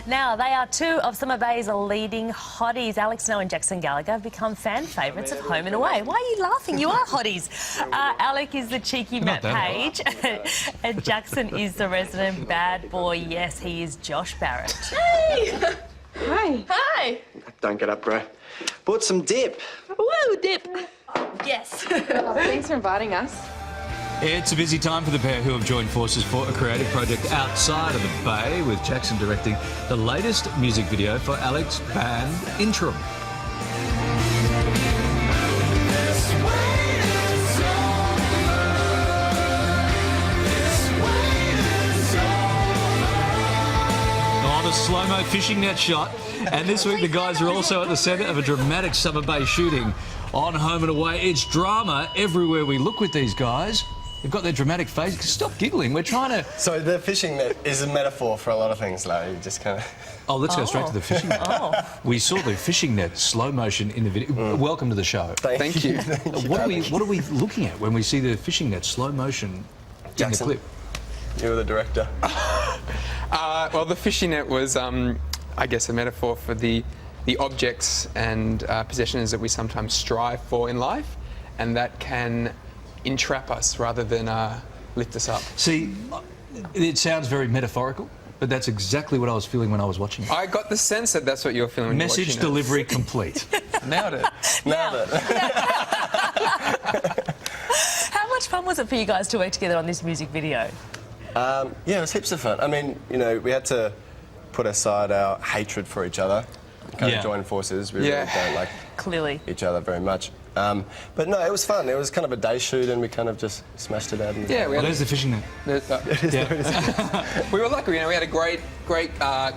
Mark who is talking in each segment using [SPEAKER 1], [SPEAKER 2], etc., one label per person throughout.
[SPEAKER 1] Now, they are two of Summer Bay's leading hotties. Alex Snow and Jackson Gallagher have become fan favourites of Home and Away. Why are you laughing? You are hotties. Alec is the cheeky Matt Page, and Jackson is the resident bad boy. Yes, he is Josh Barrett.
[SPEAKER 2] Hey!
[SPEAKER 3] Hi.
[SPEAKER 2] Hi!
[SPEAKER 3] Don't get up, bro. Bought some dip.
[SPEAKER 2] Woo, dip! Yes.
[SPEAKER 4] Thanks for inviting us.
[SPEAKER 5] It's a busy time for the pair who have joined forces for a creative project outside of the Bay, with Jackson directing the latest music video for Alec's band Interim. A slow-mo fishing net shot, and this week the guys are also at the centre of a dramatic Summer Bay shooting on Home and Away. It's drama everywhere we look with these guys. They've got their dramatic faces. Stop giggling, we're trying to...
[SPEAKER 3] So the fishing net is a metaphor for a lot of things, Larry. You just kind of...
[SPEAKER 5] Oh, let's go straight to the fishing net. We saw the fishing net slow motion in the video. Welcome to the show.
[SPEAKER 3] Thank you.
[SPEAKER 5] What are we looking at when we see the fishing net slow motion
[SPEAKER 3] Jackson,
[SPEAKER 5] in the clip?
[SPEAKER 3] You were the director.
[SPEAKER 6] Well, the fishing net was, I guess, a metaphor for the objects and possessions that we sometimes strive for in life, and that can entrap us rather than lift us up.
[SPEAKER 5] See, it sounds very metaphorical, but that's exactly what I was feeling when I was watching it.
[SPEAKER 6] I got the sense that that's what you were feeling when you were watching it.
[SPEAKER 5] Message delivery complete.
[SPEAKER 6] Nailed it.
[SPEAKER 3] Nailed it.
[SPEAKER 1] How much fun was it for you guys to work together on this music video?
[SPEAKER 3] Yeah, it was heaps of fun. I mean, you know, we had to put aside our hatred for each other, kind of join forces. We really don't like each other very much. But no, it was fun. It was kind of a day shoot, and we kind of just smashed it out. In the
[SPEAKER 5] There's the fishing net.
[SPEAKER 6] We were lucky. You know, we had a great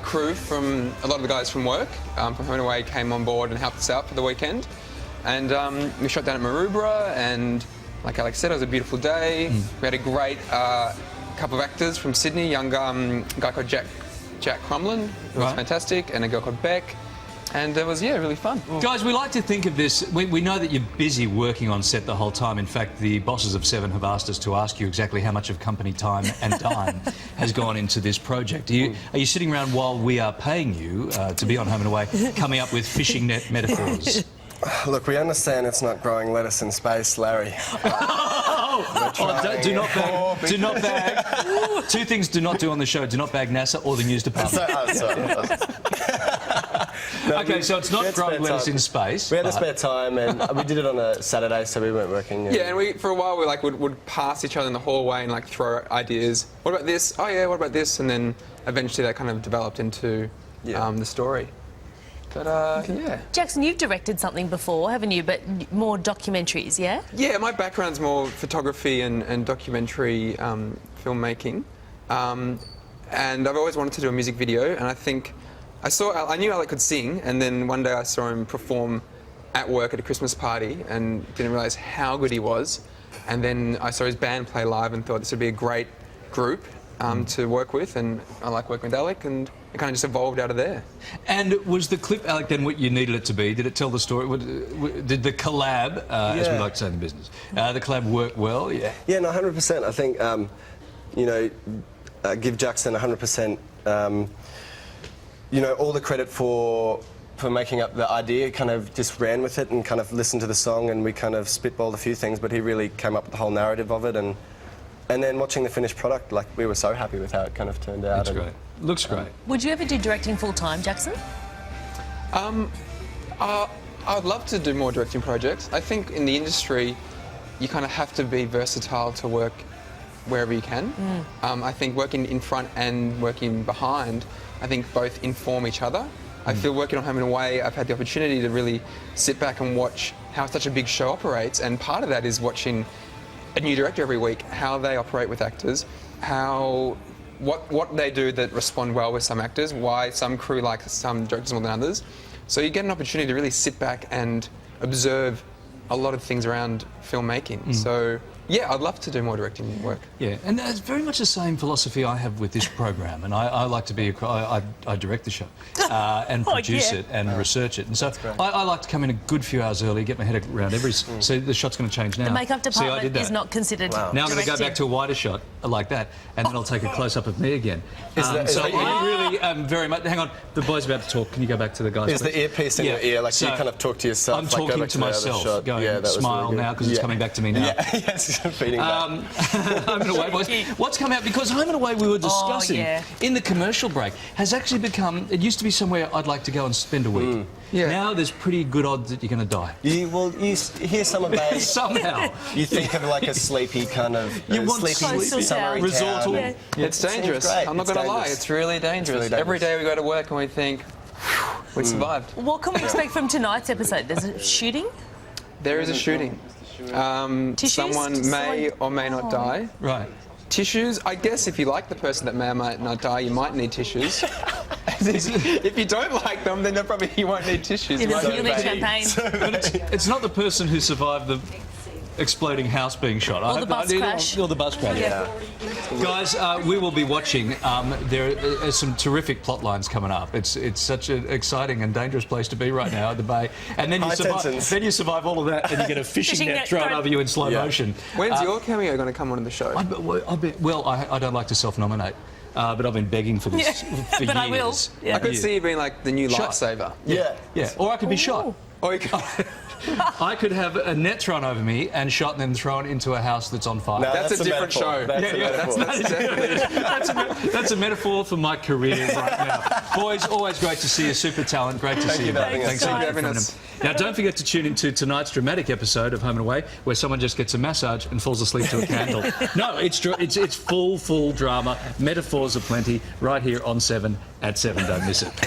[SPEAKER 6] crew from a lot of the guys from work, from Home and Away, came on board and helped us out for the weekend. And we shot down at Maroubra, and like Alex said, it was a beautiful day. We had a great couple of actors from Sydney, young guy called Jack Crumlin, who was fantastic, and a girl called Beck. And it was, really fun.
[SPEAKER 5] Guys, we like to think of this, we know that you're busy working on set the whole time. In fact, the bosses of Seven have asked us to ask you exactly how much of company time and dime has gone into this project. Are you sitting around while we are paying you to be on Home and Away, coming up with fishing net metaphors?
[SPEAKER 3] Look, we understand it's not growing lettuce in space, Larry.
[SPEAKER 5] Do not bag. Two things do not do on the show: do not bag NASA or the news department. So it's not growing lettuce in space.
[SPEAKER 3] We had the spare time, and we did it on a Saturday, so we weren't working.
[SPEAKER 6] Yeah, and we for a while we would pass each other in the hallway and throw ideas. What about this? Oh yeah, what about this? And then eventually that kind of developed into the story. But
[SPEAKER 1] Jackson, you've directed something before, haven't you? But more documentaries, yeah?
[SPEAKER 6] Yeah, my background's more photography and documentary filmmaking. And I've always wanted to do a music video, and I knew Alec could sing, and then one day I saw him perform at work at a Christmas party and didn't realise how good he was. And then I saw his band play live and thought this would be a great group to work with, and I like working with Alec, and it kind of just evolved out of there.
[SPEAKER 5] And was the clip, Alec, then what you needed it to be? Did it tell the story? Did the collab, as we like to say in the business, the collab work well? Yeah.
[SPEAKER 3] Yeah, no, 100%. I think, you know, give Jackson 100%. You know, all the credit for making up the idea. Kind of just ran with it and kind of listened to the song, and we kind of spitballed a few things, but he really came up with the whole narrative of it, and then watching the finished product, we were so happy with how it kind of turned out.
[SPEAKER 5] Looks great. Looks great.
[SPEAKER 1] Would you ever do directing full-time, Jackson?
[SPEAKER 6] I'd love to do more directing projects. I think in the industry, you kind of have to be versatile to work wherever you can. I think working in front and working behind, I think both inform each other. I feel working on Home and Away, I've had the opportunity to really sit back and watch how such a big show operates, and part of that is watching a new director every week, how they operate with actors, what they do that respond well with some actors, why some crew like some directors more than others. So you get an opportunity to really sit back and observe a lot of things around filmmaking. So Yeah, I'd love to do more directing work.
[SPEAKER 5] Yeah, and it's very much the same philosophy I have with this program. And I like to be I direct the show and produce
[SPEAKER 1] yeah.
[SPEAKER 5] it and research it. And so I like to come in a good few hours early, get my head around every. So the shot's going to change now.
[SPEAKER 1] The makeup
[SPEAKER 5] See, I did
[SPEAKER 1] department
[SPEAKER 5] that.
[SPEAKER 1] is not considered.
[SPEAKER 3] Wow.
[SPEAKER 5] Now I'm going to go
[SPEAKER 1] directing.
[SPEAKER 5] back to a wider shot like that, and then I'll take a close up of me again.
[SPEAKER 3] Is
[SPEAKER 5] So
[SPEAKER 3] that
[SPEAKER 5] I really am very much. Hang on, the boy's about to talk. Can you go back to the guys?
[SPEAKER 3] Is the
[SPEAKER 5] please?
[SPEAKER 3] earpiece in
[SPEAKER 5] Yeah.
[SPEAKER 3] your ear, like
[SPEAKER 5] So
[SPEAKER 3] you kind of talk to yourself?
[SPEAKER 5] I'm
[SPEAKER 3] like, go
[SPEAKER 5] talking
[SPEAKER 3] back
[SPEAKER 5] to
[SPEAKER 3] the other
[SPEAKER 5] myself,
[SPEAKER 3] shot.
[SPEAKER 5] going,
[SPEAKER 3] yeah, that was
[SPEAKER 5] smile
[SPEAKER 3] really good.
[SPEAKER 5] now because it's coming back to me now.
[SPEAKER 3] Yeah, yes, feeding back.
[SPEAKER 5] Home and Away, boys. What's come out? Because Home and Away, we were discussing
[SPEAKER 1] yeah.
[SPEAKER 5] in the commercial break, has actually become. It used to be somewhere I'd like to go and spend a week.
[SPEAKER 6] Yeah.
[SPEAKER 5] Now there's pretty good odds that you're going to die.
[SPEAKER 3] You hear Summer Bay.
[SPEAKER 5] Somehow.
[SPEAKER 3] You think of like a sleepy kind of
[SPEAKER 5] You want
[SPEAKER 3] sleepy
[SPEAKER 1] coastal
[SPEAKER 3] summery
[SPEAKER 1] town.
[SPEAKER 5] Resortal.
[SPEAKER 3] town.
[SPEAKER 5] Yeah.
[SPEAKER 6] It's
[SPEAKER 3] It seems
[SPEAKER 6] dangerous.
[SPEAKER 3] great.
[SPEAKER 6] I'm not
[SPEAKER 3] It's
[SPEAKER 6] going to lie.
[SPEAKER 3] dangerous.
[SPEAKER 6] It's really dangerous.
[SPEAKER 3] really dangerous.
[SPEAKER 6] Every day we go to work and we think, we survived.
[SPEAKER 1] What can we expect from tonight's episode? There's a shooting?
[SPEAKER 6] There is a shooting.
[SPEAKER 1] Tissues?
[SPEAKER 6] Someone may or may not die.
[SPEAKER 5] Right.
[SPEAKER 6] Tissues, I guess if you like the person that may or might not die, you might need tissues. If you don't like them, then you won't need tissues. You won't
[SPEAKER 1] You'll
[SPEAKER 6] need
[SPEAKER 1] need
[SPEAKER 6] babies.
[SPEAKER 1] champagne.
[SPEAKER 5] But it's not the person who survived the exploding house being shot.
[SPEAKER 1] Or the bus crash.
[SPEAKER 5] Or the bus crash.
[SPEAKER 1] Yeah.
[SPEAKER 5] Guys, we will be watching. There are some terrific plot lines coming up. It's such an exciting and dangerous place to be right now at the Bay. And then
[SPEAKER 3] High tensions.
[SPEAKER 5] you survive all of that, and you get a fishing
[SPEAKER 1] Fishing
[SPEAKER 5] net
[SPEAKER 1] net
[SPEAKER 5] thrown
[SPEAKER 1] thrown.
[SPEAKER 5] over you in slow
[SPEAKER 3] Yeah.
[SPEAKER 5] motion.
[SPEAKER 6] When's your cameo going to come onto the show?
[SPEAKER 5] I don't like to self-nominate, but I've been begging for this for
[SPEAKER 1] But
[SPEAKER 5] years.
[SPEAKER 1] I will. Yeah.
[SPEAKER 6] I could see you being like the new
[SPEAKER 5] Shot.
[SPEAKER 6] lifesaver.
[SPEAKER 3] Yeah.
[SPEAKER 5] Yeah, or I could be shot.
[SPEAKER 6] Or you could,
[SPEAKER 5] I could have a net thrown over me and shot and then thrown into a house that's on fire.
[SPEAKER 3] No,
[SPEAKER 6] That's a different
[SPEAKER 3] metaphor.
[SPEAKER 6] show.
[SPEAKER 3] That's
[SPEAKER 5] Yeah,
[SPEAKER 3] a
[SPEAKER 5] yeah,
[SPEAKER 3] metaphor.
[SPEAKER 6] that's definitely.
[SPEAKER 5] That's a metaphor for my career right now. Boys, always great to see you. Super talent. Great to see you.
[SPEAKER 3] you for
[SPEAKER 5] Both.
[SPEAKER 3] having us.
[SPEAKER 5] Thanks so much
[SPEAKER 6] Thank
[SPEAKER 5] for
[SPEAKER 6] you for
[SPEAKER 5] coming
[SPEAKER 6] having
[SPEAKER 5] in. Now, don't forget to tune into tonight's dramatic episode of Home and Away, where someone just gets a massage and falls asleep to a candle. No, it's full drama. Metaphors aplenty. Right here on 7 at 7. Don't miss it.